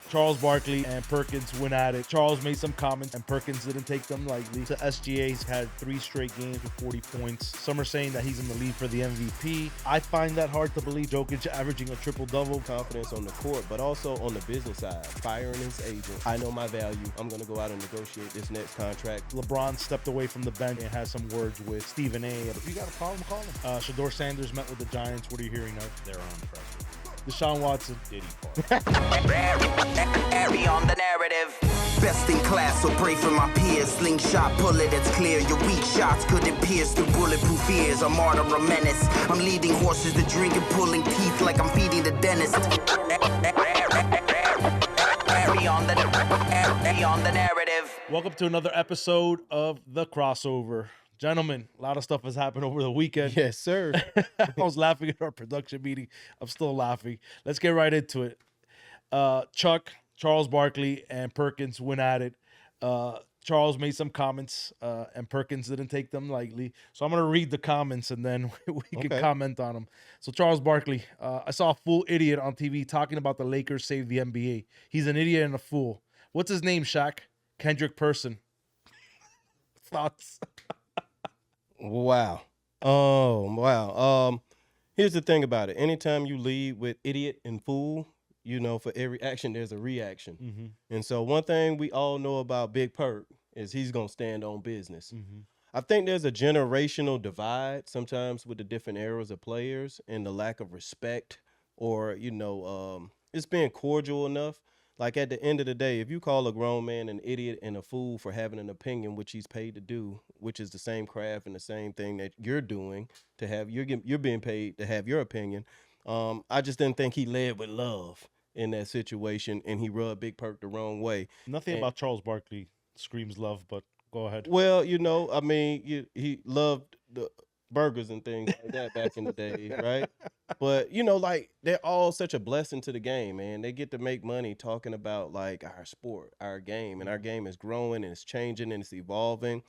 Charles Barkley and Perkins went at it. Charles made some comments and Perkins didn't take them lightly. The SGA's had 3 straight games with 40 points. Some are saying that he's in the lead for the MVP. I find that hard to believe. Jokić averaging a triple-double. Confidence on the court, but also on the business side. Firing his agent. I know my value. I'm going to go out and negotiate this next contract. LeBron stepped away from the bench and has some words with Stephen A. If you got a problem, call him. Shedeur Sanders met with the Giants. What are you hearing now? They're unimpressive. Deshaun Watson. Diddy part. Airy on the narrative. Best in class, so pray for my peers. Slingshot bullet, it's clear. Your weak shots couldn't pierce through bulletproof ears. A martyr, a menace. I'm leading horses to drink and pulling teeth like I'm feeding the dentist. Airy on the narrative. Welcome to another episode of The Crossover. Gentlemen, a lot of stuff has happened over the weekend. Yes, sir. I was laughing at our production meeting. I'm still laughing. Let's get right into it. Chuck, Charles Barkley, and Perkins went at it. Charles made some comments, and Perkins didn't take them lightly. So I'm going to read the comments, and then we can comment on them. So Charles Barkley, I saw a fool idiot on TV talking about the Lakers save the NBA. He's an idiot and a fool. What's his name, Shaq? Kendrick Perkins. Thoughts? Wow. Oh, wow. Here's the thing about it. Anytime you lead with idiot and fool, you know, for every action, there's a reaction. Mm-hmm. And so one thing we all know about Big Perk is he's going to stand on business. Mm-hmm. I think there's a generational divide sometimes with the different eras of players and the lack of respect or, you know, it's being cordial enough. Like at the end of the day, if you call a grown man an idiot and a fool for having an opinion, which he's paid to do, which is the same craft and the same thing that you're doing to have, you're being paid to have your opinion. I just didn't think he led with love in that situation, and he rubbed Big Perk the wrong way. Nothing about Charles Barkley screams love, but go ahead. Well, you know, I mean, he loved the burgers and things like that back in the day, right? But, you know, like, they're all such a blessing to the game, man. They get to make money talking about, like, our sport, our game, and our game is growing and it's changing and it's evolving.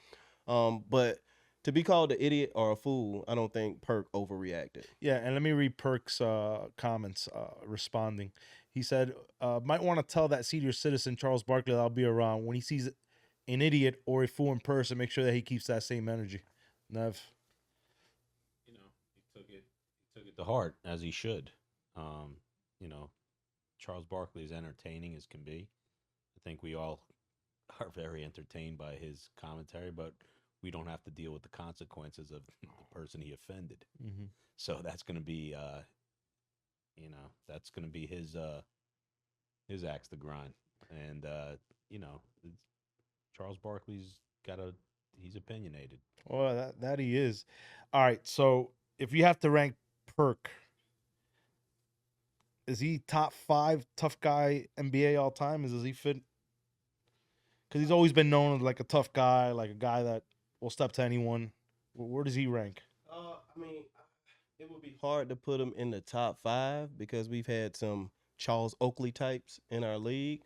But to be called an idiot or a fool, I don't think Perk overreacted. Yeah, and let me read Perk's comments responding. He said, might want to tell that senior citizen, Charles Barkley, that I'll be around. When he sees an idiot or a fool in person, make sure that he keeps that same energy. Nev? You know, he took it to heart, as he should. You know, Charles Barkley is entertaining as can be. I think we all are very entertained by his commentary, but we don't have to deal with the consequences of the person he offended. Mm-hmm. So that's going to be, you know, that's going to be his axe to grind. And, you know, Charles Barkley's he's opinionated. Well, that he is. All right, so if you have to rank Perk, is he top 5 tough guy NBA all time? Does he fit? Because he's always been known as like a tough guy, like a guy that will step to anyone. Where does he rank? I mean, it would be hard to put him in the top 5 because we've had some Charles Oakley types in our league.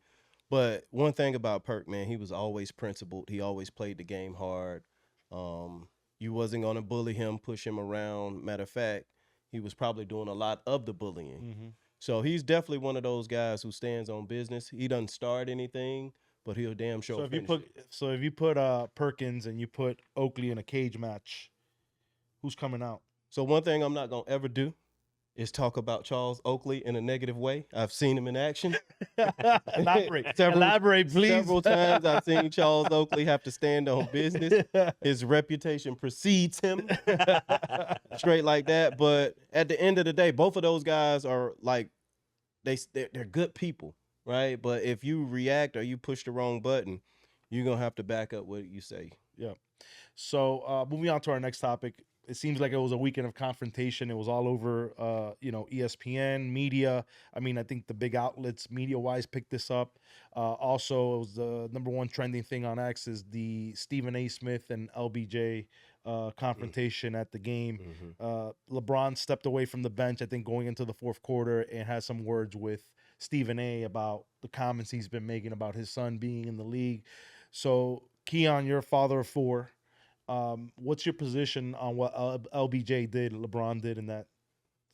But one thing about Perk, man, he was always principled. He always played the game hard. You wasn't going to bully him, push him around. Matter of fact, he was probably doing a lot of the bullying. Mm-hmm. So he's definitely one of those guys who stands on business. He doesn't start anything, but he'll damn sure finish it. So if you put Perkins and you put Oakley in a cage match, who's coming out? So one thing I'm not going to ever do is talk about Charles Oakley in a negative way. I've seen him in action. Elaborate, please. Several times I've seen Charles Oakley have to stand on business. His reputation precedes him. Straight like that. But at the end of the day, both of those guys are like, they're good people, right? But if you react or you push the wrong button, you're going to have to back up what you say. Yeah. So moving on to our next topic. It seems like it was a weekend of confrontation. It was all over, ESPN, media. I mean, I think the big outlets, media-wise, picked this up. Also, it was the number one trending thing on X is the Stephen A. Smith and LBJ confrontation at the game. Mm-hmm. LeBron stepped away from the bench, I think, going into the fourth quarter and had some words with Stephen A. about the comments he's been making about his son being in the league. So, Keyon, you're a father of 4. What's your position on what LBJ did, LeBron did in that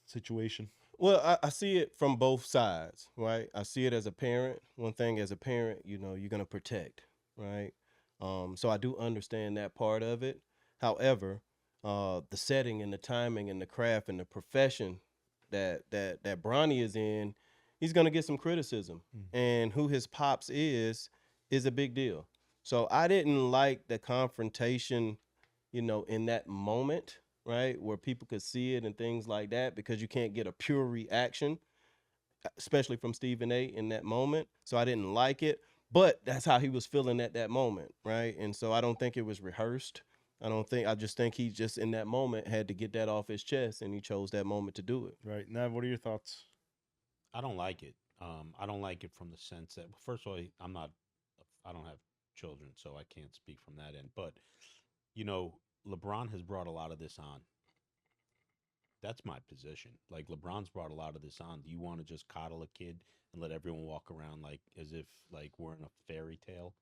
situation? Well, I see it from both sides, right? I see it as a parent. One thing as a parent, you're going to protect, right? So I do understand that part of it. However, the setting and the timing and the craft and the profession that Bronny is in, he's going to get some criticism. And who his pops is a big deal. So I didn't like the confrontation, in that moment, right, where people could see it and things like that, because you can't get a pure reaction, especially from Stephen A. in that moment. So I didn't like it, but that's how he was feeling at that moment, right? And so I don't think it was rehearsed. I just think he just in that moment had to get that off his chest, and he chose that moment to do it. Right. Nev, what are your thoughts? I don't like it. I don't like it from the sense that, first of all, I don't have children, so I can't speak from that end. But, LeBron has brought a lot of this on. That's my position. Like, LeBron's brought a lot of this on. Do you want to just coddle a kid and let everyone walk around like as if like we're in a fairy tale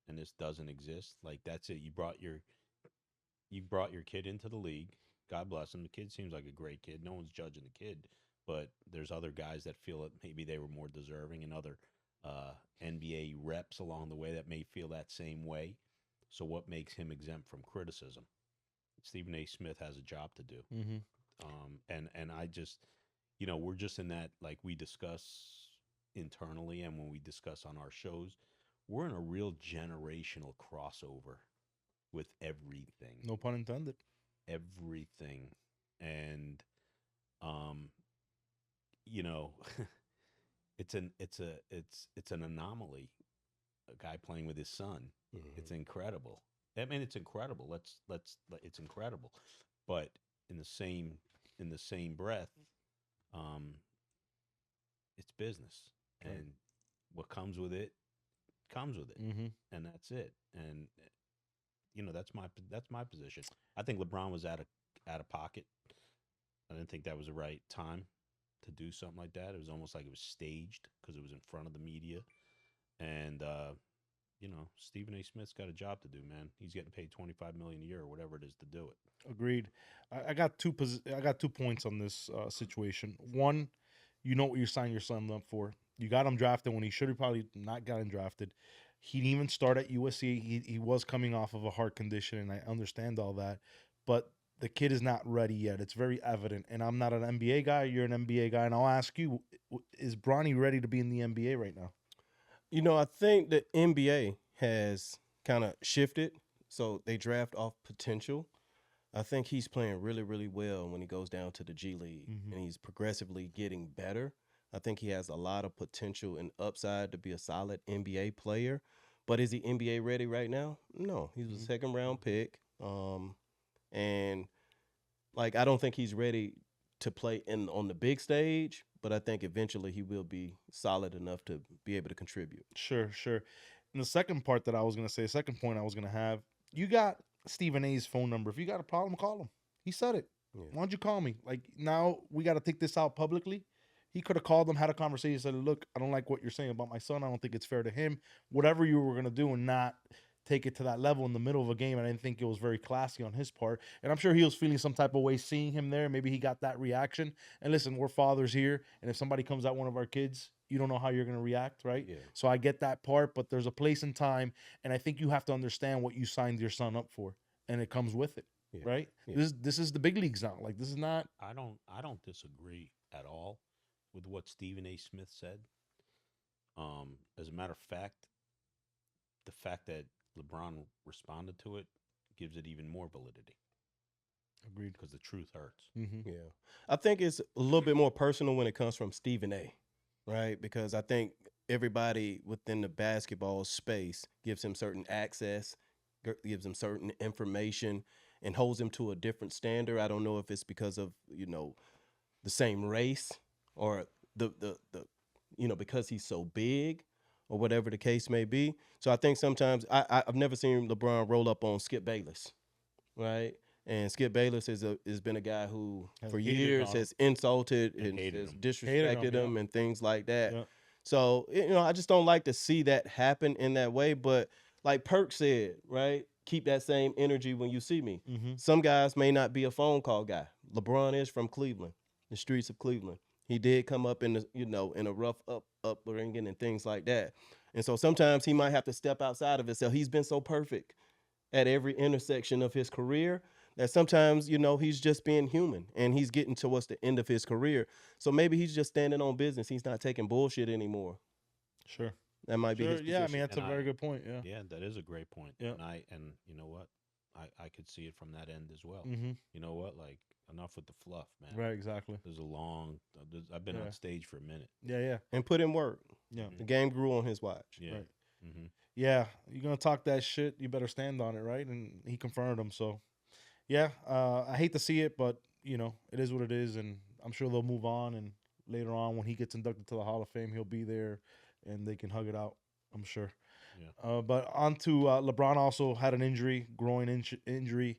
and this doesn't exist? Like, that's it. You brought your kid into the league. God bless him. The kid seems like a great kid. No one's judging the kid, but there's other guys that feel that maybe they were more deserving, and other NBA reps along the way that may feel that same way. So what makes him exempt from criticism? Stephen A. Smith has a job to do. Mm-hmm. And I just, we're just in that, like we discuss internally and when we discuss on our shows, we're in a real generational crossover with everything. No pun intended. Everything. And, it's an anomaly. A guy playing with his son. Mm-hmm. It's incredible. I mean, it's incredible. It's incredible. But in the same breath, it's business, and what comes with it, Mm-hmm. and that's it. And that's my position. I think LeBron was out of pocket. I didn't think that was the right time to do something like that. It was almost like it was staged because it was in front of the media, and Stephen A. Smith's got a job to do, man. He's getting paid $25 million a year or whatever it is to do it. Agreed. I got 2 points on this situation. One, you know what you're signing your son up for. You got him drafted when he should have probably not gotten drafted. He didn't even start at USC. He was coming off of a heart condition, and I understand all that. But the kid is not ready yet. It's very evident. And I'm not an NBA guy. You're an NBA guy. And I'll ask you, is Bronny ready to be in the NBA right now? I think the NBA has kind of shifted, so they draft off potential. I think he's playing really, really well when he goes down to the G League, and he's progressively getting better. I think he has a lot of potential and upside to be a solid NBA player. But is he NBA ready right now? No, he was a second-round pick, and I don't think he's ready to play on the big stage. But I think eventually he will be solid enough to be able to contribute. Sure. And the second point I was going to have, you got Stephen A's phone number. If you got a problem, call him. He said it. Yeah. Why don't you call me? Like, now we got to take this out publicly. He could have called them, had a conversation, said, look, I don't like what you're saying about my son. I don't think it's fair to him. Whatever you were going to do, and not take it to that level in the middle of a game. And I didn't think it was very classy on his part. And I'm sure he was feeling some type of way seeing him there. Maybe he got that reaction. And listen, we're fathers here. And if somebody comes at one of our kids, you don't know how you're going to react, right? Yeah. So I get that part, but there's a place and time. And I think you have to understand what you signed your son up for. And it comes with it, right? Yeah. This is the big leagues now. Like, this is not. I don't disagree at all with what Stephen A. Smith said. As a matter of fact, the fact that LeBron responded to it gives it even more validity. Agreed. Because the truth hurts. Mm-hmm. Yeah. I think it's a little bit more personal when it comes from Stephen A., right? Because I think everybody within the basketball space gives him certain access, gives him certain information, and holds him to a different standard. I don't know if it's because of, the same race or the because he's so big, or whatever the case may be. So I think sometimes I've never seen LeBron roll up on Skip Bayless, right? And Skip Bayless has been a guy who for years has insulted and has disrespected him and things like that. Yeah. So, I just don't like to see that happen in that way. But like Perk said, right, keep that same energy when you see me. Mm-hmm. Some guys may not be a phone call guy. LeBron is from Cleveland, the streets of Cleveland. He did come up in the, in a rough upbringing and things like that. And so sometimes he might have to step outside of himself. He's been so perfect at every intersection of his career that sometimes, he's just being human and he's getting towards the end of his career. So maybe he's just standing on business. He's not taking bullshit anymore. Sure. That might be his Yeah, I position. mean, that's a very good point. Yeah. Yeah, that is a great point. Yeah. And you know what? I could see it from that end as well. Mm-hmm. You know what? Like, enough with the fluff, man. Right, exactly. I've been on stage for a minute. Yeah. And put in work. Yeah. The game grew on his watch. Yeah. Right. Mm-hmm. Yeah, you're gonna talk that shit. You better stand on it, right? And he confirmed him. So, yeah, I hate to see it, but it is what it is, and I'm sure they'll move on. And later on, when he gets inducted to the Hall of Fame, he'll be there, and they can hug it out. I'm sure. Yeah. But on to LeBron. Also had an injury, groin injury.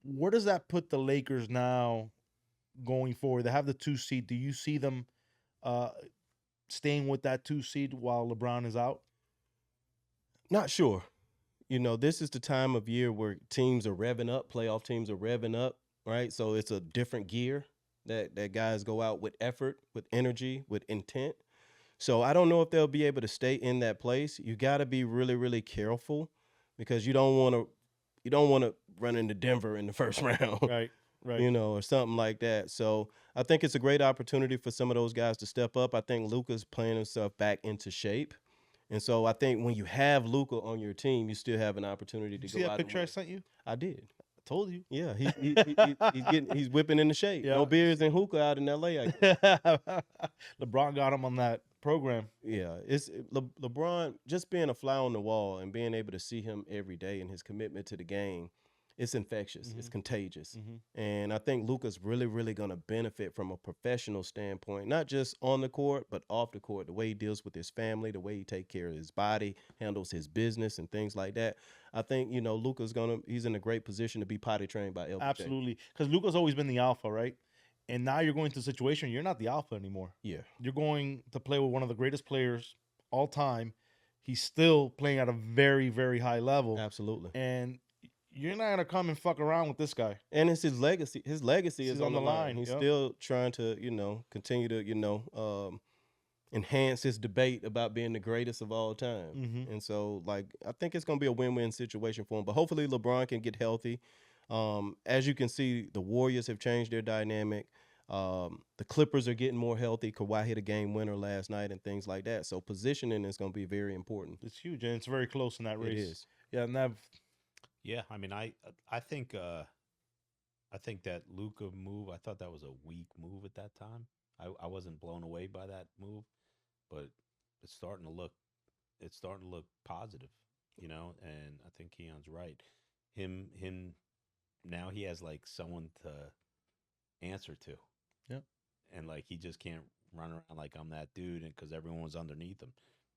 Where does that put the Lakers now going forward? They have the 2 seed. Do you see them staying with that 2 seed while LeBron is out? Not sure. This is the time of year where teams are revving up, playoff teams are revving up, right? So it's a different gear that guys go out with effort, with energy, with intent. So I don't know if they'll be able to stay in that place. You got to be really, really careful because you don't want to run into Denver in the first round. Right. Or something like that. So I think it's a great opportunity for some of those guys to step up. I think Luka's playing himself back into shape. And so I think when you have Luka on your team, you still have an opportity to See go that out. picture I and win. sent you? I did. I told you. Yeah, he's whipping into shape. Yeah. No beers and hookah out in LA. LeBron got him on that program. Yeah, it's LeBron just being a fly on the wall and being able to see him every day and his commitment to the game. It's infectious. Mm-hmm. It's contagious. Mm-hmm. And I think Luka's really, really going to benefit from a professional standpoint, not just on the court, but off the court, the way he deals with his family, the way he takes care of his body, handles his business and things like that. I think, Luka's he's in a great position to be potty trained by LBJ. Absolutely. Because Luka's always been the alpha, right? And now you're going to a situation, you're not the alpha anymore. Yeah. You're going to play with one of the greatest players all time. He's still playing at a very, very high level. Absolutely. And you're not gonna come and fuck around with this guy. And it's his legacy. His legacy is on the line. He's Yep. still trying to, continue to, enhance his debate about being the greatest of all time. Mm-hmm. And so, I think it's going to be a win-win situation for him. But hopefully LeBron can get healthy. As you can see, the Warriors have changed their dynamic. The Clippers are getting more healthy. Kawhi hit a game winner last night and things like that. So positioning is going to be very important. It's huge, and it's very close in that race. It is. Yeah, Nev. Yeah, I mean, I think that Luka move, I thought that was a weak move at that time. I wasn't blown away by that move, but it's starting to look positive, and I think Keyon's right. Him now he has someone to answer to. Yep. And he just can't run around like I'm that dude because everyone was underneath him.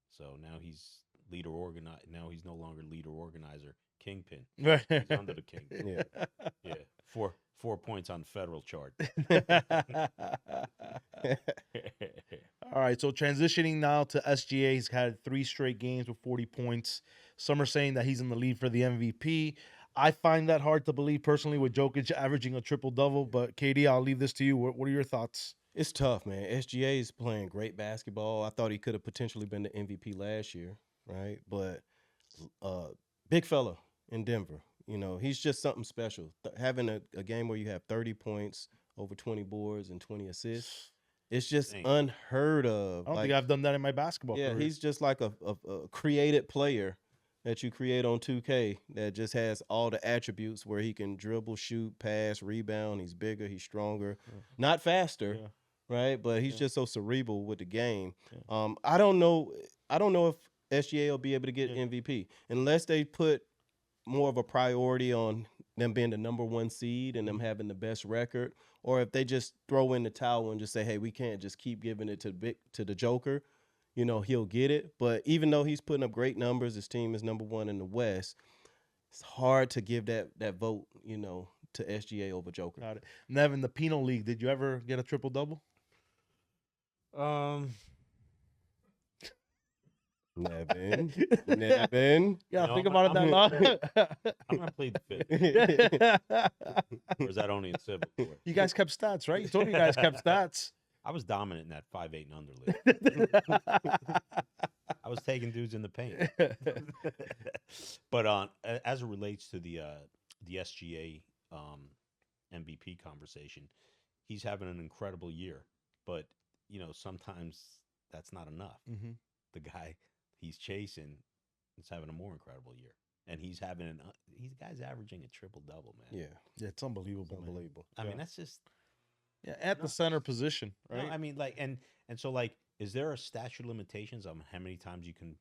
So now he's leader organizer. Now he's no longer leader organizer. Kingpin. Right. He's under the king. Yeah. 4 points on federal chart. All right, so transitioning now to SGA, he's had 3 straight games with 40 points. Some are saying that he's in the lead for the MVP. I find that hard to believe personally with Jokic averaging a triple-double, but KD, I'll leave this to you. What are your thoughts? It's tough, man. SGA is playing great basketball. I thought he could have potentially been the MVP last year, right? But big fella in Denver. He's just something special. Having a game where you have 30 points, over 20 boards, and 20 assists, it's just unheard of. I don't think I've done that in my basketball career. He's just like a created player that you create on 2K that just has all the attributes where he can dribble, shoot, pass, rebound. He's bigger, he's stronger, not faster, right? But he's just so cerebral with the game. Yeah. I don't know if SGA will be able to get MVP unless they put more of a priority on them being the number 1 seed and them having the best record, or if they just throw in the towel and just say, hey, we can't just keep giving it to the Joker, he'll get it. But even though he's putting up great numbers, his team is number 1 in the West, it's hard to give that vote, to SGA over Joker. Got it. Nevin, the Penal League, did you ever get a triple-double? Nevin. Nevin. Yeah, No, think I'm- about it that long. I'm gonna plead the fifth. Or is that only in civil court? You guys kept stats, right? You told me you guys kept stats. I was dominant in that 5'8" and under league. I was taking dudes in the paint. But as it relates to the SGA MVP conversation, he's having an incredible year. But sometimes that's not enough. Mhm. The guy he's chasing is having a more incredible year, and he's having he's guy's averaging a triple double, man. Yeah, Yeah, it's unbelievable. man. unbelievable. I mean that's just Yeah, at the No. center position, no, right? I mean like and so like, is there a statute of limitations on how many times you can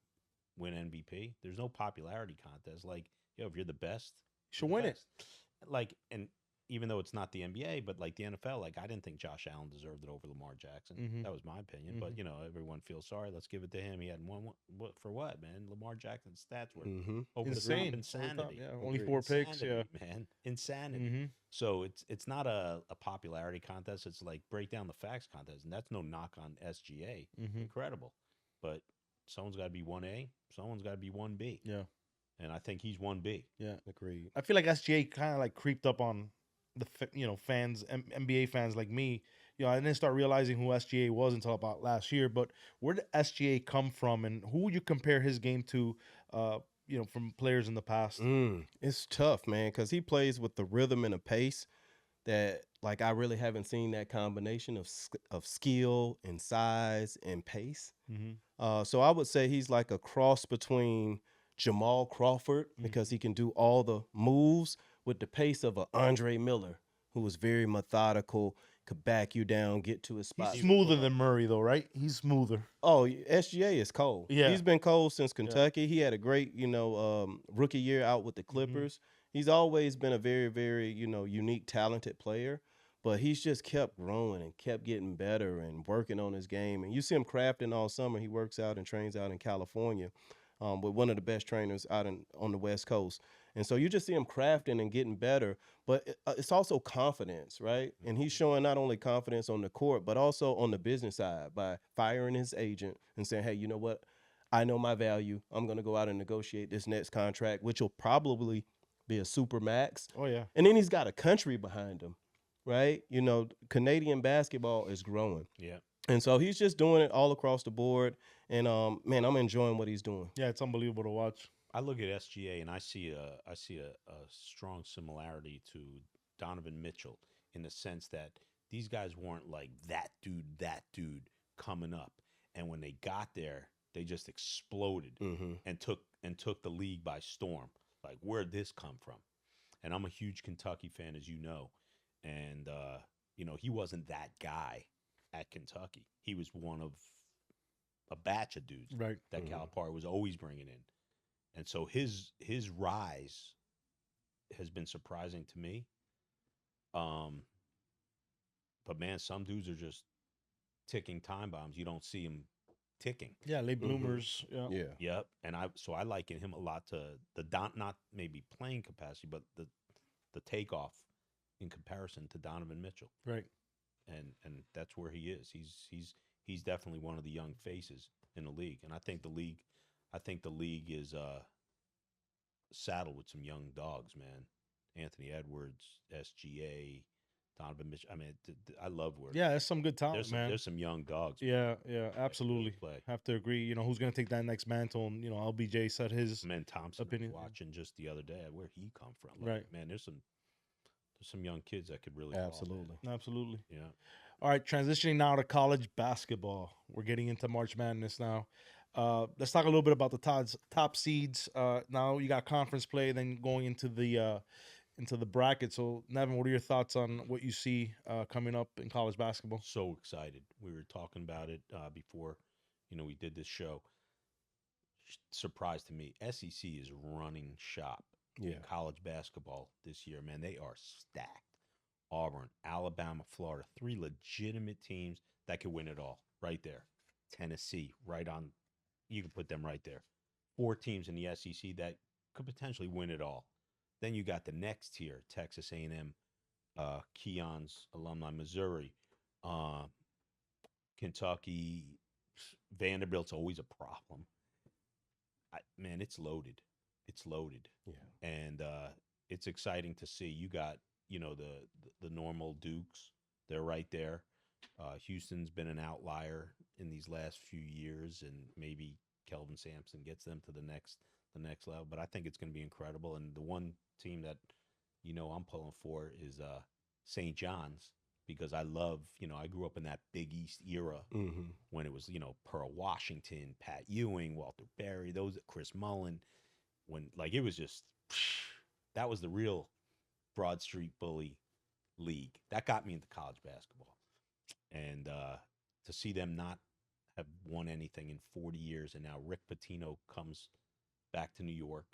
win MVP? There's no popularity contest. Like, if you're the best, You you're should the win it. best. Like, and even though it's not the NBA, but like the NFL, like I didn't think Josh Allen deserved it over Lamar Jackson. Mhm. That was my opinion. But everyone feels sorry. Let's give it to him. He hadn't won what for what, man? Lamar Jackson's stats were Mm-hmm. over Insane. the Over top the top, insanity. yeah, only 4 picks. Yeah. Insanity, man, insanity. Mm-hmm. So it's not a popularity contest. It's like break down the facts contest, and that's no knock on SGA. Mm-hmm. Incredible, but someone's got to be 1A. Someone's got to be 1B. Yeah. And I think he's 1B. Yeah. Agreed. I feel like SGA kind of like creeped up on the fans, NBA fans like me. I didn't start realizing who SGA was until about last year. But where did SGA come from, and who would you compare his game to? From players in the past. It's tough, man, because he plays with the rhythm and a pace that, like, I really haven't seen that combination of skill and size and pace. Mm-hmm. So I would say he's like a cross between Jamal Crawford because he can do all the moves with the pace of a Andre Miller, who was very methodical, could back you down, get to his spot. He's smoother than Murray, though, right? He's smoother. Oh, SGA is cold. Yeah. He's been cold since Kentucky. He had a great, rookie year out with the Clippers. He's always been a very, very, unique, talented player. But he's just kept growing and kept getting better and working on his game. And you see him crafting all summer. He works out and trains out in California with one of the best trainers out on the West Coast. And so you just see him crafting and getting better. But it's also confidence, right? And he's showing not only confidence on the court, but also on the business side by firing his agent and saying, hey, you know what? I know my value. I'm going to go out and negotiate this next contract, which will probably be a super max. Oh, yeah. And then he's got a country behind him, right? Canadian basketball is growing. Yeah. And so he's just doing it all across the board. And, man, I'm enjoying what he's doing. Yeah, it's unbelievable to watch. I look at SGA and I see a strong similarity to Donovan Mitchell in the sense that these guys weren't like that dude coming up, and when they got there, they just exploded and took the league by storm. Like, where'd this come from? And I'm a huge Kentucky fan, as you know, and he wasn't that guy at Kentucky. He was one of a batch of dudes Right. that Calipari was always bringing in. And so his rise has been surprising to me. But man, some dudes are just ticking time bombs. You don't see them ticking. Yeah, late bloomers. Yeah. Yeah. Yep. And I liken him a lot to not maybe playing capacity, but the takeoff in comparison to Donovan Mitchell. Right. And that's where he is. He's definitely one of the young faces in the league. And I think the league is saddled with some young dogs, man. Anthony Edwards, SGA, Donovan Mitchell. I mean, I love where. Yeah, that's some good talent, man. There's some young dogs. Yeah, absolutely. Play. Have to agree. Who's going to take that next mantle? And, LBJ said his Man, Thompson opinion. was watching just the other day where he come from. Like, Right. Man, there's some young kids that could really ball, man. Absolutely. Yeah. All right, transitioning now to college basketball. We're getting into March Madness now. Let's talk a little bit about the top seeds. Now you got conference play, then going into the bracket. So, Nevin, what are your thoughts on what you see coming up in college basketball? So excited. We were talking about it before, we did this show. Surprise to me, SEC is running shop in college basketball this year, man. They are stacked. Auburn, Alabama, Florida, 3 legitimate teams that could win it all right there. Tennessee, right on. You can put them right there. 4 teams in the SEC that could potentially win it all. Then you got the next tier, Texas A&M, Keyon's alumni, Missouri, Kentucky, Vanderbilt's always a problem. man, it's loaded. It's loaded. Yeah. And it's exciting to see. You got, the normal Dukes. They're right there. Houston's been an outlier in these last few years, and maybe Kelvin Sampson gets them to the next level. But I think it's going to be incredible. And the one team that I'm pulling for is St. John's, because I love, I grew up in that Big East era when it was, Pearl Washington, Pat Ewing, Walter Berry, those, Chris Mullen, when it was just, that was the real Broad Street Bully league. That got me into college basketball. And to see them not have won anything in 40 years, and now Rick Pitino comes back to New York,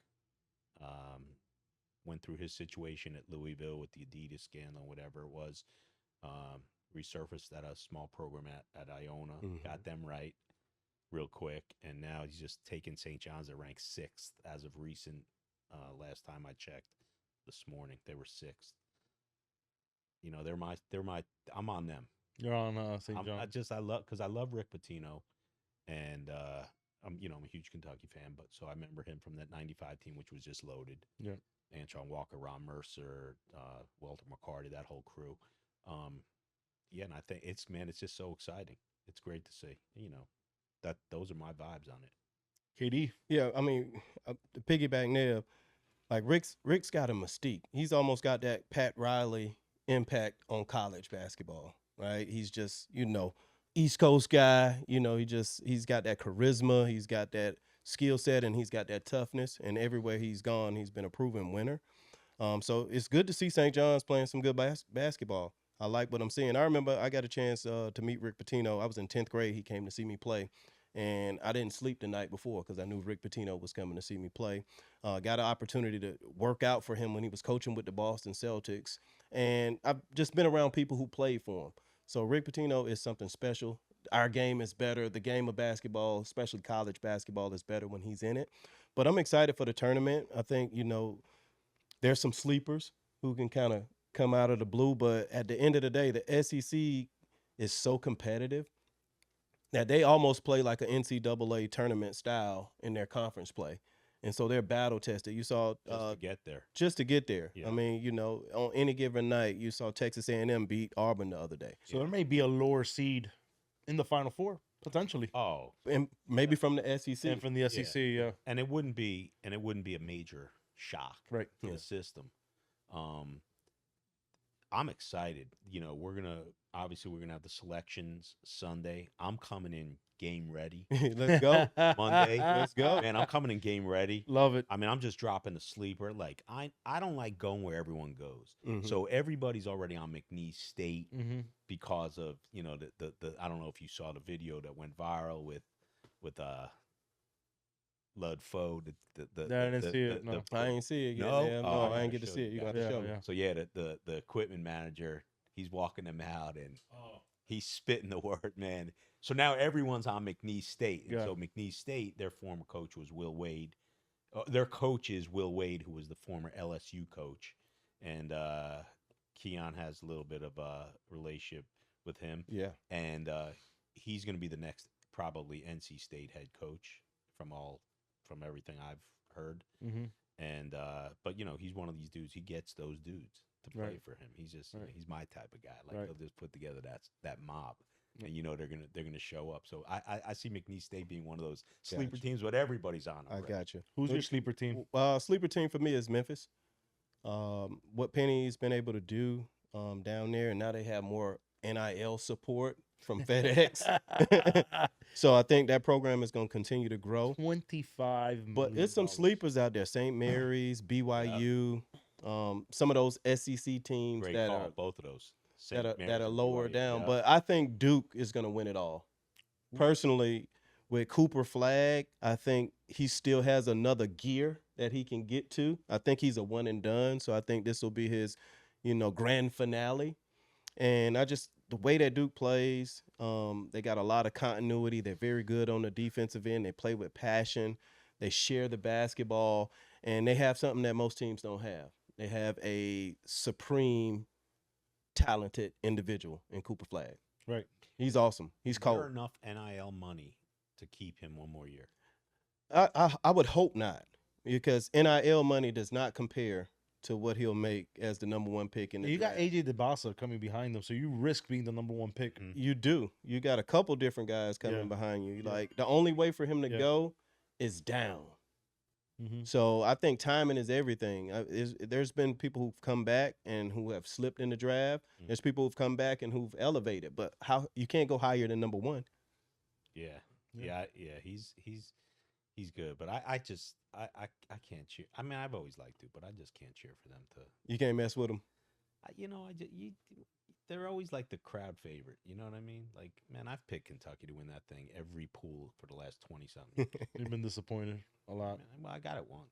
went through his situation at Louisville with the Adidas scandal, whatever it was, resurfaced at a small program at Iona, got them right real quick, and now he's just taken St. John's at ranked 6th as of recent. Last time I checked, this morning they were 6th. I'm on them. You're on St. John's. I love Rick Pitino, and I'm a huge Kentucky fan, but so I remember him from that '95 team, which was just loaded. Yeah, Antron Walker, Ron Mercer, Walter McCarty, that whole crew. And I think it's just so exciting. It's great to see. Those are my vibes on it. KD. Yeah, I mean, to piggyback Nev, like Rick's got a mystique. He's almost got that Pat Riley impact on college basketball, right? He's just, East Coast guy. He's got that charisma. He's got that skill set, and he's got that toughness. And everywhere he's gone, he's been a proven winner. So it's good to see St. John's playing some good basketball. I like what I'm seeing. I remember I got a chance to meet Rick Pitino. I was in 10th grade. He came to see me play. And I didn't sleep the night before because I knew Rick Pitino was coming to see me play. Got an opportunity to work out for him when he was coaching with the Boston Celtics. And I've just been around people who played for him. So Rick Pitino is something special. Our game is better. The game of basketball, especially college basketball, is better when he's in it. But I'm excited for the tournament. I think, there's some sleepers who can kind of come out of the blue. But at the end of the day, the SEC is so competitive that they almost play like an NCAA tournament style in their conference play. And so they're battle tested. You saw just to get there. Yeah. I mean, on any given night, you saw Texas A&M beat Auburn the other day. So there may be a lower seed in the Final Four potentially. Oh, And maybe from the SEC. And from the SEC, yeah. and it wouldn't be a major shock Right. to the system. I'm excited. We're gonna have the selections Sunday. I'm coming in game ready. Let's go. Monday, Let's go. man. I'm coming in game ready. Love it. I mean, I'm just dropping the sleeper. Like I don't like going where everyone goes. Mhm. So everybody's already on McNeese State Mm-hmm. because of the I don't know if you saw the video that went viral with Lud Foe. I didn't see it. No. I ain't see it yet. No? Yeah, Oh, I I ain't get to gotta see show it. you. You got to show me. Yeah. So yeah, the equipment manager, he's walking them out and he's spitting the word, man. So now everyone's on McNeese State. And Yeah. so McNeese State, their former coach was Will Wade. Their coach is Will Wade, who was the former LSU coach. And Keyon has a little bit of a relationship with him. Yeah. And he's going to be the next probably NC State head coach from everything I've heard. Mm-hmm. And but he's one of these dudes. He gets those dudes to play Right. for him. He's just Right. he's my type of guy. Like Right. he'll just put together that mob, and they're gonna show up. So I see McNeese State being one of those sleeper Gotcha. teams, but everybody's on. I already. got you. Who's your sleeper team? Sleeper team for me is Memphis. What Penny's been able to do down there, and now they have more NIL support from FedEx. So I think that program is going to continue to grow. $25 But there's some sleepers out there: St. Mary's, BYU, some of those SEC teams Great that call, are both of those that are lower down. Yeah. But I think Duke is going to win it all. Personally, with Cooper Flagg, I think he still has another gear that he can get to. I think he's a one and done. So I think this will be his, grand finale. And the way that Duke plays, they got a lot of continuity. They're very good on the defensive end. They play with passion. They share the basketball. And they have something that most teams don't have. They have a supreme, talented individual in Cooper Flagg. Right. He's awesome. He's Is there cold. enough NIL money to keep him one more year? I would hope not, because NIL money does not compare to what he'll make as the number 1 pick in the You got draft. AJ DeBasa coming behind them, so you risk being the number 1 pick. You do. You got a couple different guys coming Yeah. behind you. Yeah. Like, the only way for him to Yeah. go is down. Mm-hmm. So I think timing is everything. There's been people who've come back and who have slipped in the draft. Mhm. There's people who've come back and who've elevated, but how you can't go higher than number 1. Yeah. Yeah. Yeah. He's good, but I just I can't cheer. I mean, I've always liked to, but I just can't cheer for them to. You can't mess with them. They're always like the crowd favorite. You know what I mean? Like, man, I've picked Kentucky to win that thing every pool for the last 20 something. You've been disappointed a lot. Well, I got it once.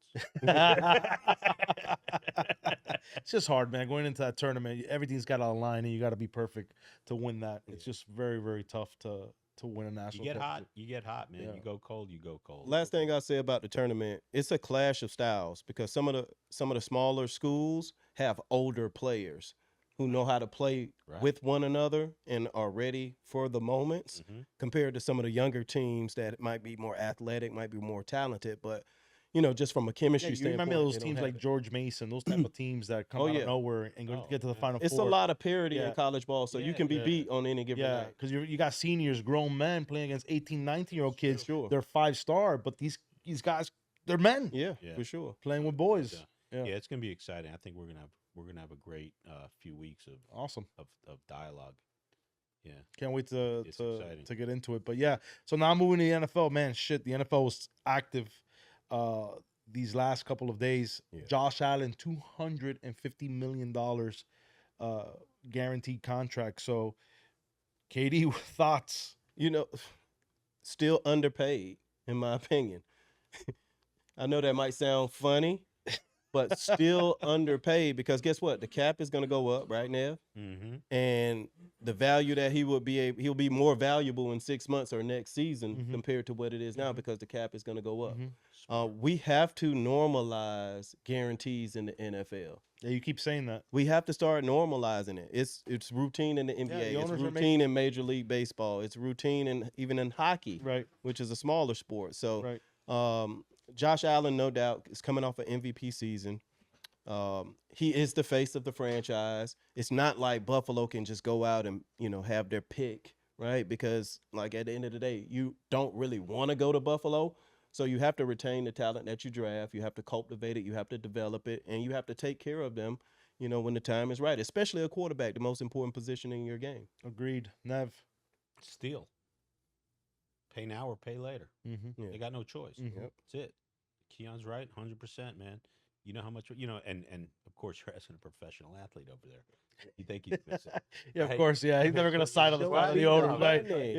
It's just hard, man. Going into that tournament, everything's got to align, and you got to be perfect to win that. It's just very, very tough to win a You national. get hot, championship. man. Yeah. You go cold, you go cold. Last thing I'll say about the tournament, it's a clash of styles because some of the smaller schools have older players who know how to play Right. with one another and are ready for the moments, Mhm. compared to some of the younger teams that might be more athletic, might be more talented, but just from a Yeah, chemistry you standpoint, remember those they don't teams have like it. George Mason, those type of teams that come Oh, out yeah. of nowhere and go Oh, get to the yeah. Final It's Four. a lot of parity Yeah. in college ball, so you Yeah, can be yeah. beat on any given Yeah, night. because you got seniors, grown men playing against 18, 19-year-old kids. Sure. They're 5-star, but these guys, they're men Yeah, Yeah. for sure. playing with boys. Yeah. Yeah. It's gonna be exciting. I think we're gonna have a great few weeks Awesome. of dialogue. Yeah. Can't wait to It's exciting. get into it. But yeah, so now moving to the NFL, man, shit, the NFL was active these last couple of days. Yeah. Josh Allen, $250 million guaranteed contract. So, KD, thoughts? Still underpaid, in my opinion. I know that might sound funny, but still underpaid because guess what? The cap is going to go up, right, Nev? Mm-hmm. And the value that he'll be more valuable in 6 months or next season Mhm. compared to what it is now Mhm. because the cap is going to go up. Mhm. We have to normalize guarantees in the NFL. Yeah, you keep saying that. We have to start normalizing it. It's routine in the NBA. the It's owners are routine in Major League Baseball. It's routine even in hockey, Right. which is a smaller sport. So, Right. Josh Allen, no doubt, is coming off an MVP season. He is the face of the franchise. It's not like Buffalo can just go out and have their pick, right? Because like at the end of the day, you don't really want to go to Buffalo. So you have to retain the talent that you draft. You have to cultivate it. You have to develop it, and you have to take care of them, when the time is right. Especially a quarterback, the most important position in your game. Agreed. Nev. Steal. Pay now or pay later. Mm-hmm. Yeah. They got no choice. Mhm. Yep. That's it. Keon's right, 100%, man. You know how much and of course you're asking a professional athlete over there. You think he's missing? Yeah, of Right. course. Yeah, he's never gonna sign on the Show side of the up. owner, right? Money.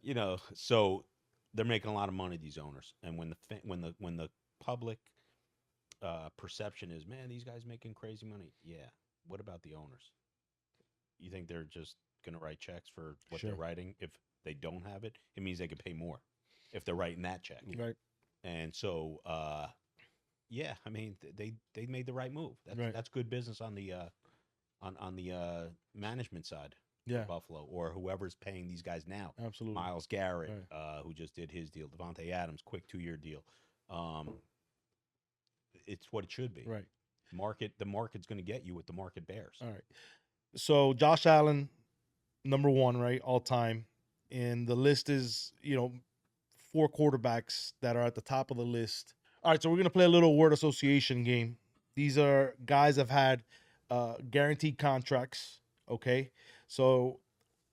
Yeah. So they're making a lot of money, these owners, and when the public perception is, man, these guys making crazy money. Yeah. What about the owners? You think they're just gonna write checks for what Sure. they're writing? If they don't have it, it means they could pay more if they're writing that check. Right. And so, yeah, I mean, they made the right move. Right. That's good business on the management side. Yeah. Buffalo or whoever's paying these guys now. Absolutely. Miles Garrett, Right. who just did his deal. Devontae Adams, quick 2-year deal. It's what it should be. Right. The market's going to get you what the market bears. All right. So Josh Allen, number 1, right, all time, and the list is 4 quarterbacks that are at the top of the list. All right, so we're gonna play a little word association game. These are guys that have had guaranteed contracts. Okay, so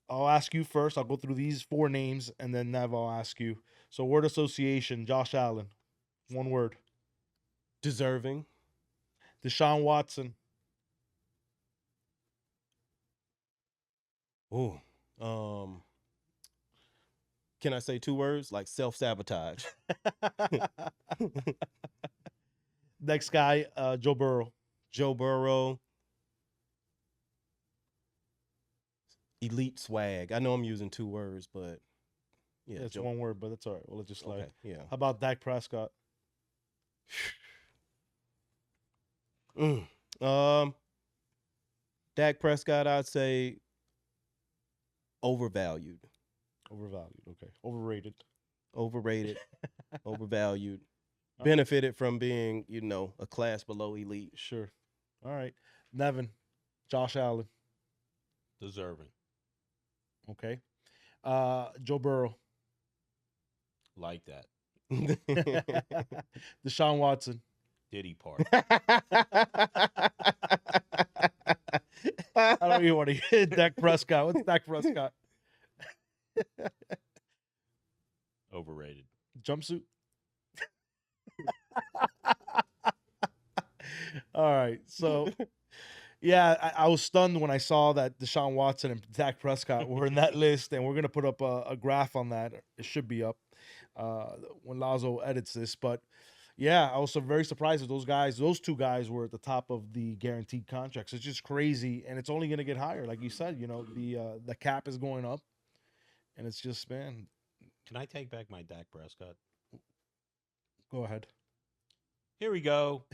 I'll ask you first. I'll go through these 4 names, and then Nev, I'll ask you. So word association: Josh Allen, 1 word. Deserving. Deshaun Watson. Ooh. Can I say 2 words? Like self-sabotage. Next guy, Joe Burrow. Joe Burrow. Elite swag. I know I'm using 2 words, but yeah. It's 1 word, but that's all right. We'll let you slide. Okay, yeah. How about Dak Prescott? Dak Prescott, I'd say overvalued. Overvalued. Okay. Overrated. Overrated. overvalued, benefited from being, a class below elite. Sure. All right. Nevin, Josh Allen. Deserving. Okay. Joe Burrow. Like that. Deshaun Watson. Diddy part. I don't even want to hit Dak Prescott. What's Dak Prescott? Overrated. Jumpsuit. All right. So, yeah, I was stunned when I saw that Deshaun Watson and Dak Prescott were in that list, and we're going to put up a graph on that. It should be up when Lazo edits this. But, yeah, I was very surprised that those two guys were at the top of the guaranteed contracts. It's just crazy, and it's only going to get higher. Like you said, the cap is going up, and it's just, man. Can I take back my Dak Prescott? Go ahead. Here we go.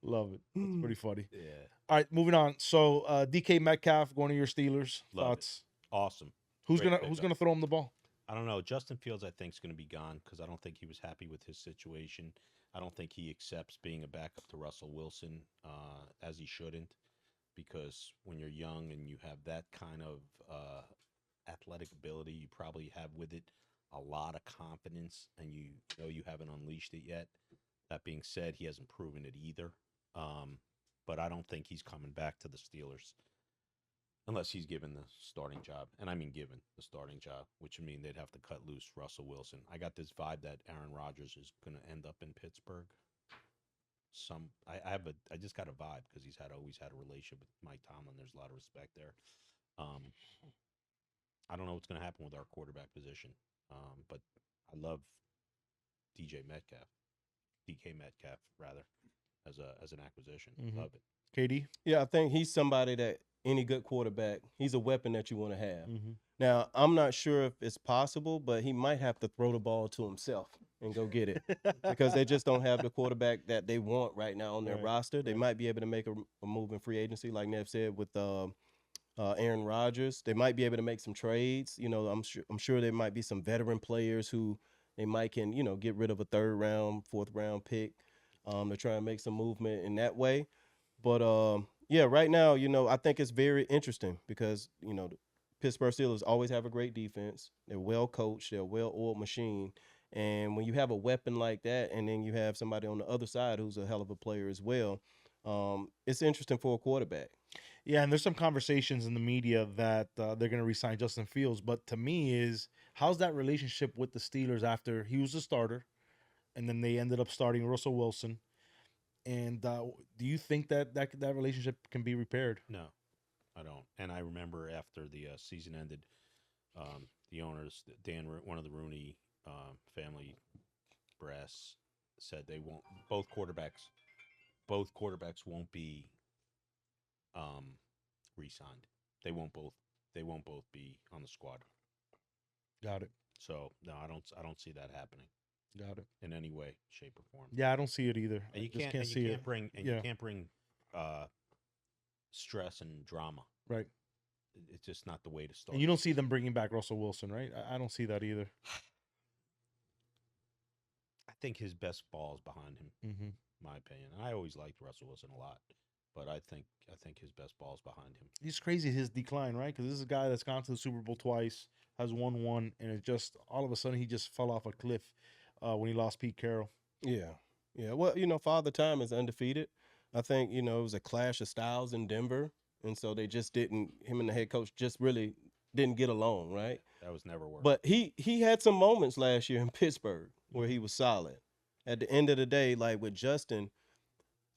Love it. It's pretty funny. Yeah. All right, moving on. So DK Metcalf going to your Steelers. Love Thoughts? It. Awesome. Who's Great gonna pickup. throw him the ball? I don't know. Justin Fields, I think, is going to be gone because I don't think he was happy with his situation. I don't think he accepts being a backup to Russell Wilson, as he shouldn't, because when you're young and you have that kind of athletic ability, you probably have with it a lot of confidence, and you know you haven't unleashed it yet. That being said, he hasn't proven it either. But I don't think he's coming back to the Steelers unless he's given the starting job. And I mean given the starting job, which would mean they'd have to cut loose Russell Wilson. I got this vibe that Aaron Rodgers is going to end up in Pittsburgh. I just got a vibe because he's always had a relationship with Mike Tomlin. There's a lot of respect there. I don't know what's going to happen with our quarterback position, but I love DK Metcalf rather as an acquisition. Mhm. Love it. KD. Yeah, I think he's somebody that any good quarterback, he's a weapon that you want to have. Mm-hmm. Now, I'm not sure if it's possible, but he might have to throw the ball to himself and go get it because they just don't have the quarterback that they want right now on their roster. They might be able to make a move in free agency, like Nev said, with Aaron Rodgers. They might be able to make some trades. I'm sure there might be some veteran players who they might can, get rid of a 3rd round, 4th round pick to try and make some movement in that way. But yeah, right now, I think it's very interesting because, the Pittsburgh Steelers always have a great defense. They're well coached. They're a well-oiled machine. And when you have a weapon like that and then you have somebody on the other side who's a hell of a player as well, it's interesting for a quarterback. Yeah, and there's some conversations in the media that they're going to re-sign Justin Fields. But to me how's that relationship with the Steelers after he was a starter and then they ended up starting Russell Wilson? And do you think that relationship can be repaired? No, I don't. And I remember after the season ended, the owners, one of the Rooney family brass, said they won't. Both quarterbacks won't be re-signed. They won't both be on the squad. Got it. So no, I don't see that happening. Got it. In any way, shape, or form. Yeah, I don't see it either. And you I just can't see it. you can't bring stress and drama. Right. It's just not the way to start. And you don't see them bringing back Russell Wilson, right? I don't see that either. I think his best ball is behind him, Mm-hmm. my opinion. And I always liked Russell Wilson a lot, but I think his best ball is behind him. It's crazy his decline, right? Because this is a guy that's gone to the Super Bowl twice, has won one, and it just all of a sudden he just fell off a cliff when he lost Pete Carroll. Yeah. Well, Father Time is undefeated. I think, it was a clash of styles in Denver. And so they just him and the head coach just really didn't get along, right? That was never worked. But he had some moments last year in Pittsburgh where he was solid. At the end of the day, like with Justin,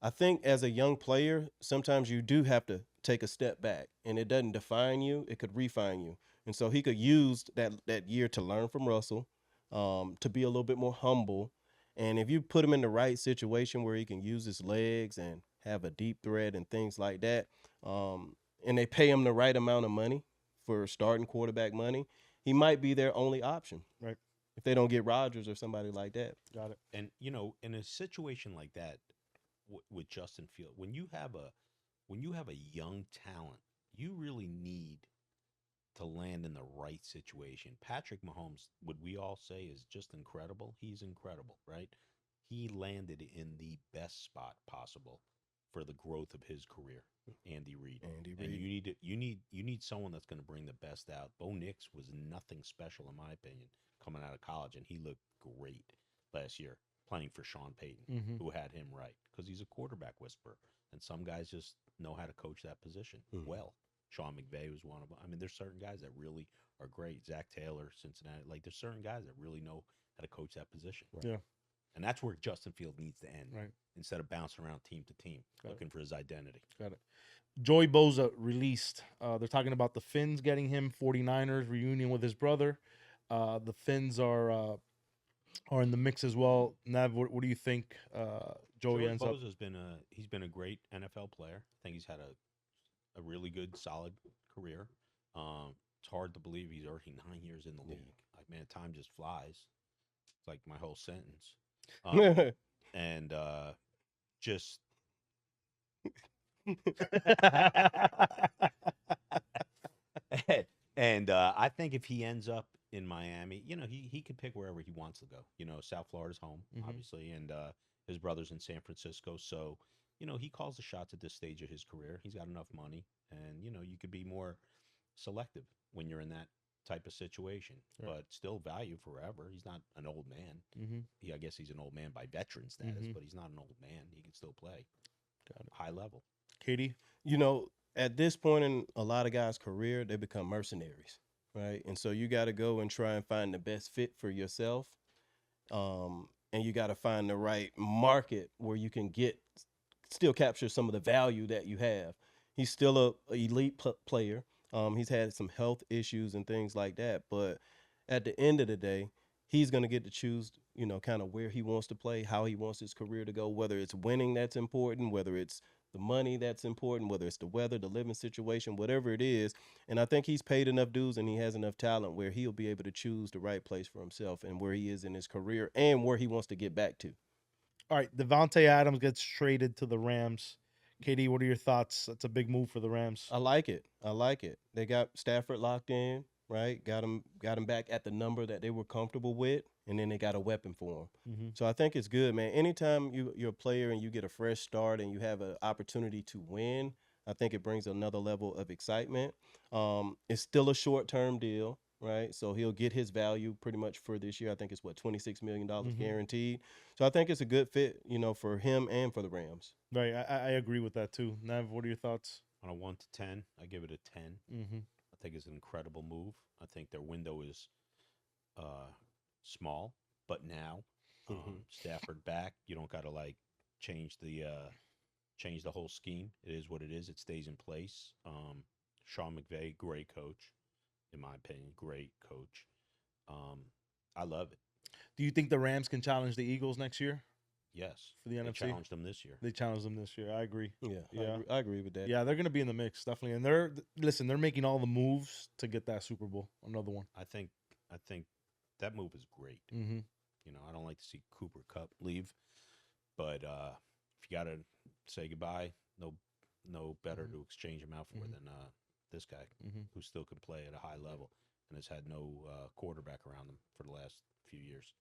I think as a young player, sometimes you do have to take a step back. And it doesn't define you. It could refine you. And so he could use that year to learn from Russell, to be a little bit more humble. And if you put him in the right situation where he can use his legs and have a deep threat and things like that, and they pay him the right amount of money for starting quarterback money, he might be their only option. Right. If they don't get Rodgers or somebody like that. Got it. And in a situation like that with Justin Fields, when you have a young talent, you really need to land in the right situation. Patrick Mahomes, what we all say is just incredible. He's incredible, right? He landed in the best spot possible for the growth of his career. Andy Reid. Andy And Reid. you need someone that's going to bring the best out. Bo Nix was nothing special in my opinion coming out of college, and he looked great last year playing for Sean Payton, Mm-hmm. who had him right because he's a quarterback whisperer, and some guys just know how to coach that position well. Sean McVay was one of them. I mean, there's certain guys that really are great. Zach Taylor, Cincinnati. Like, there's certain guys that really know how to coach that position. Right. Yeah. And that's where Justin Field needs to end. Right. Instead of bouncing around team to team, looking for his identity. Got it. Joey Bosa released. They're talking about the Finns getting him, 49ers reunion with his brother. The Finns are in the mix as well. Nav, what do you think Joey ends up? Bosa's he's been a great NFL player. I think he's had a really good, solid career. It's hard to believe he's already 9 years in the league. Like, man, time just flies. It's like my whole sentence. And just and I think if he ends up in Miami, he could pick wherever he wants to go. South Florida's home, obviously, and his brother's in San Francisco. So, he calls the shots at this stage of his career. He's got enough money, and, you could be more selective when you're in that type of situation, but still value forever. He's not an old man. I guess he's an old man by veteran status, but he's not an old man. He can still play. Got it. High level. Katie? At this point in a lot of guys' career, they become mercenaries, right? And so you got to go and try and find the best fit for yourself. And you got to find the right market where you can still capture some of the value that you have. He's still a elite player. He's had some health issues and things like that. But at the end of the day, he's going to get to choose, kind of where he wants to play, how he wants his career to go, whether it's winning that's important, whether it's the money that's important, whether it's the weather, the living situation, whatever it is. And I think he's paid enough dues and he has enough talent where he'll be able to choose the right place for himself and where he is in his career and where he wants to get back to. All right, Devontae Adams gets traded to the Rams. KD, what are your thoughts? That's a big move for the Rams. I like it. They got Stafford locked in, right? Got him back at the number that they were comfortable with, and then they got a weapon for him. So I think it's good, man. Anytime you're a player and you get a fresh start and you have an opportunity to win, I think it brings another level of excitement. It's still a short-term deal, right? So he'll get his value pretty much for this year. I think it's, $26 million guaranteed. So I think it's a good fit, for him and for the Rams. Right, I agree with that too. Nav, what are your thoughts? On a 1 to 10, I give it a 10. I think it's an incredible move. I think their window is small, but now Stafford back, you don't got to change the whole scheme. It is what it is. It stays in place. Sean McVay, great coach, in my opinion, great coach. I love it. Do you think the Rams can challenge the Eagles next year? Yes, for the NFC. They challenged them this year. They challenged them this year. I agree. Yeah. I agree with that. Yeah, they're going to be in the mix definitely, and they're making all the moves to get that Super Bowl. Another one. I think that move is great. I don't like to see Cooper Kupp leave, but if you got to say goodbye, no better to exchange him out for than this guy who still can play at a high level and has had no quarterback around him for the last few years.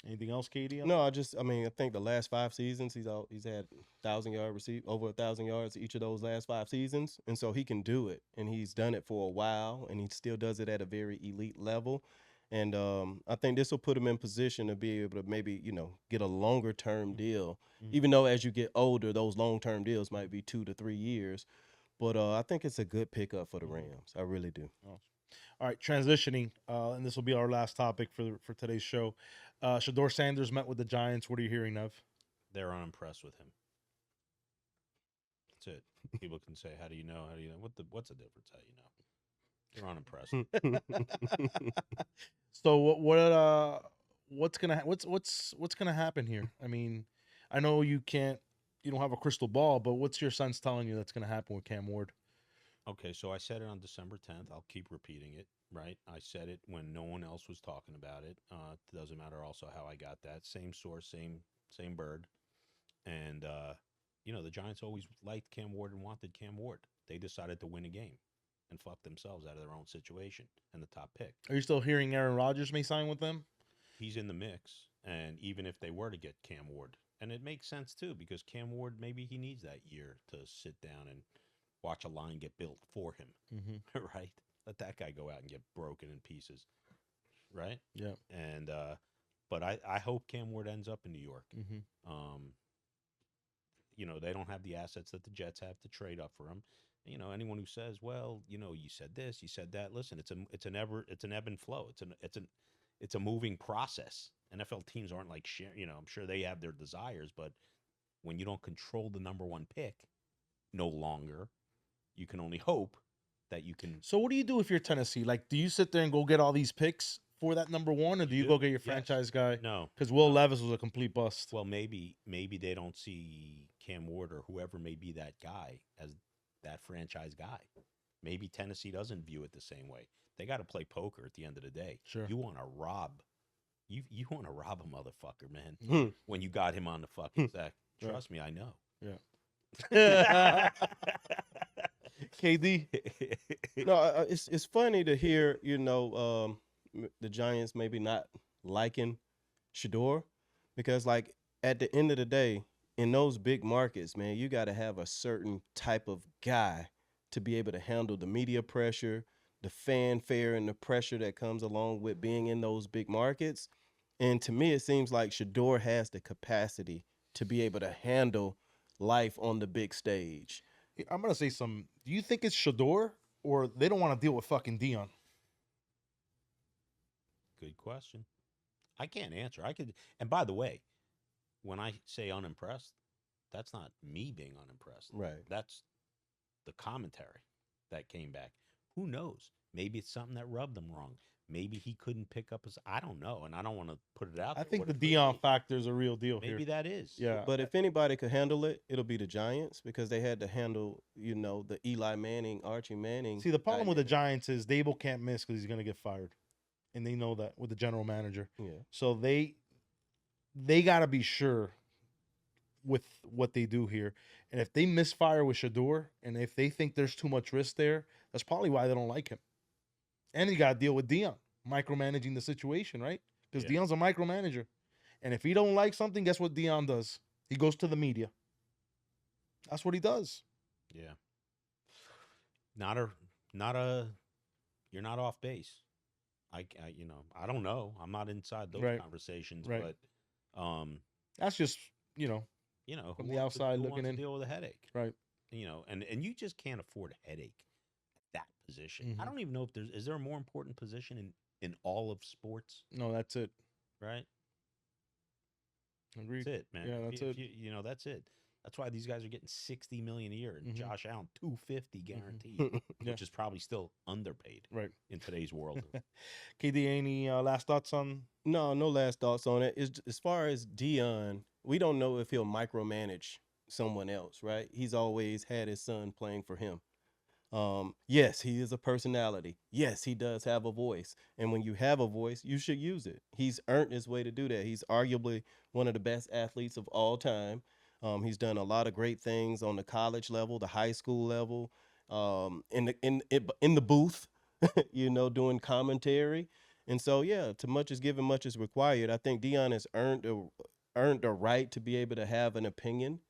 Anything else, Katie? No, I think the last 5 seasons he's had 1,000-yard over 1,000 yards each of those last 5 seasons, and so he can do it, and he's done it for a while, and he still does it at a very elite level, and I think this will put him in position to be able to maybe get a longer term deal, even though as you get older, those long term deals might be 2 to 3 years, but I think it's a good pickup for the Rams. I really do. Awesome. All right, transitioning, and this will be our last topic for today's show. Shedeur Sanders met with the Giants. What are you hearing, Nev? They're unimpressed with him. That's it. People can say, "How do you know? How do you know?" What's the difference? How do you know? They're unimpressed. So what's gonna happen here? I mean, I know you don't have a crystal ball, but what's your sense telling you that's gonna happen with Cam Ward? Okay, so I said it on December 10th. I'll keep repeating it, right? I said it when no one else was talking about it. It doesn't matter also how I got that. Same source, same bird. And, the Giants always liked Cam Ward and wanted Cam Ward. They decided to win a game. and fuck themselves out of their own situation and the top pick. Are you still hearing Aaron Rodgers may sign with them? He's in the mix, and even if they were to get Cam Ward, and it makes sense too, because Cam Ward, maybe he needs that year to sit down and watch a line get built for him, Mm-hmm. right? Let that guy go out and get broken in pieces, right? Yeah. And but I hope Cam Ward ends up in New York. Mm-hmm. You know, they don't have the assets that the Jets have to trade up for him. You know, anyone who says, well, you know, you said this, you said that. Listen, it's an ebb and flow. It's a moving process. NFL teams aren't like you know, I'm sure they have their desires, but when you don't control the number one pick no longer, you can only hope that you can. So what do you do if you're Tennessee? Like, do you sit there and go get all these picks for that number one, or do you go get your Yes. franchise guy? No, Because Will Levis was a complete bust. well, maybe they don't see Cam Ward or whoever may be that guy as that franchise guy. Maybe Tennessee doesn't view it the same way. They got to play poker at the end of the day. Sure. You want to rob. You want to rob a motherfucker, man. When you got him on the fucking sack. Yeah. Trust me, I know. Yeah. KD. No, it's funny to hear, you know, the Giants maybe not liking Shedeur, because like at the end of the day, in those big markets, man, you got to have a certain type of guy to be able to handle the media pressure, the fanfare, and the pressure that comes along with being in those big markets. And to me, it seems like Shedeur has the capacity to be able to handle life on the big stage. I'm gonna say something. Do you think it's Shedeur, or they don't want to deal with fucking Dion? Good question. I can't answer. I could. And by the way, when I say unimpressed, that's not me being unimpressed. Right. That's the commentary that came back. Who knows? Maybe it's something that rubbed him wrong. Maybe he couldn't pick up his. I don't know, and I don't want to put it out. I there think what the it could Dion be. factor is a real deal Maybe here. that is. Yeah. But if anybody could handle it, it'll be the Giants, because they had to handle, you know, the Eli Manning, Archie Manning. See, the problem with the dynamic. Giants is Dable can't miss because he's gonna get fired, and they know that with the general manager. Yeah. So they got to be sure with what they do here. And if they misfire with Shadur, and if they think there's too much risk there, that's probably why they don't like him. And you got to deal with Dion micromanaging the situation, right? Because Yeah. Dion's a micromanager. And if he don't like something, guess what Dion does? He goes to the media. That's what he does. Yeah. You're not off base. I you know, I don't know. I'm not inside those Right. conversations, Right. but That's just, you know, From who the wants to- outside who looking wants to in. deal with a headache, Right. You know, and you just can't afford a headache at that position. Mhm. I don't even know if is there a more important position in all of sports, No, that's it. right? Agreed. That's it, man. Yeah, If that's you- it. if you know, that's it. That's why these guys are getting $60 million a year, and Mhm. Josh Allen $250 guaranteed, Yeah. which is probably still underpaid, Right. in today's world. KD, any last thoughts on? No last thoughts on it. As far as Dion, we don't know if he'll micromanage someone else, right? He's always had his son playing for him. Yes, he is a personality. Yes, he does have a voice. And when you have a voice, you should use it. He's earned his way to do that. He's arguably one of the best athletes of all time. He's done a lot of great things on the college level, the high school level, in the booth, you know, doing commentary. And so, yeah, to much is given, much is required. I think Dion has earned the right to be able to have an opinion.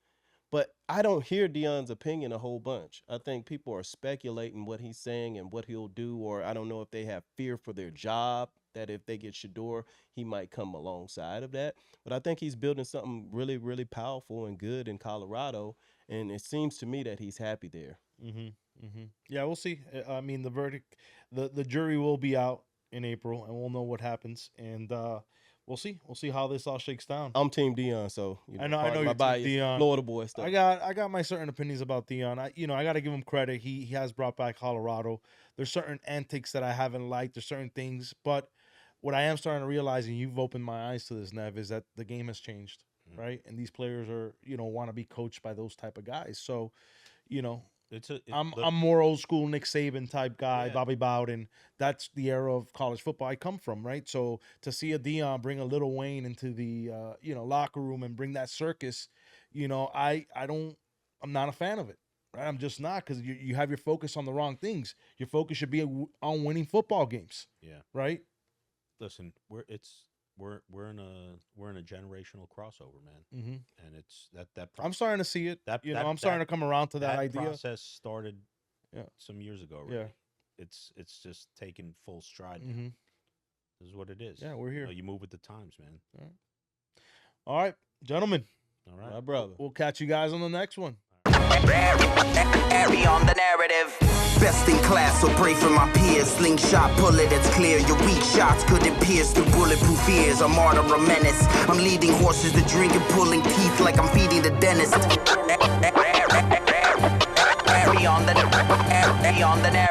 But I don't hear Dion's opinion a whole bunch. I think people are speculating what he's saying and what he'll do, or I don't know if they have fear for their job, that if they get Shedeur, he might come alongside of that. But I think he's building something really, really powerful and good in Colorado, and it seems to me that he's happy there. Yeah, we'll see. I mean, the verdict, the jury will be out in April, and we'll know what happens. And we'll see. We'll see how this all shakes down. I'm Team Dion, so you know, I know pardon you're my Team bias, Dion. Florida boy stuff. I got my certain opinions about Dion. I got to give him credit. He has brought back Colorado. There's certain antics that I haven't liked. There's certain things, but what I am starting to realize, and you've opened my eyes to this, Nev, is that the game has changed, right? And these players are, want to be coached by those type of guys. So, I'm more old school Nick Saban type guy, Yeah. Bobby Bowden. That's the era of college football I come from, right? So to see a Dion bring a Little Wayne into the locker room and bring that circus, I'm not a fan of it, I'm just not, because you have your focus on the wrong things. Your focus should be on winning football games. Yeah. Right. Listen, we're in a generational crossover, man, and it's that. I'm starting to see it. I'm starting to come around to that idea. Process started, some years ago. Right? Yeah. It's just taking full stride. Now. This is what it is. Yeah, we're here. You move with the times, man. All right, gentlemen. All right, my brother. We'll catch you guys on the next one. Airy on the narrative. Best in class, so pray for my peers. Slingshot bullet, it's clear. Your weak shots couldn't pierce through bulletproof ears. A martyr, a menace. I'm leading horses to drink and pulling teeth like I'm feeding the dentist. Airy on the narrative.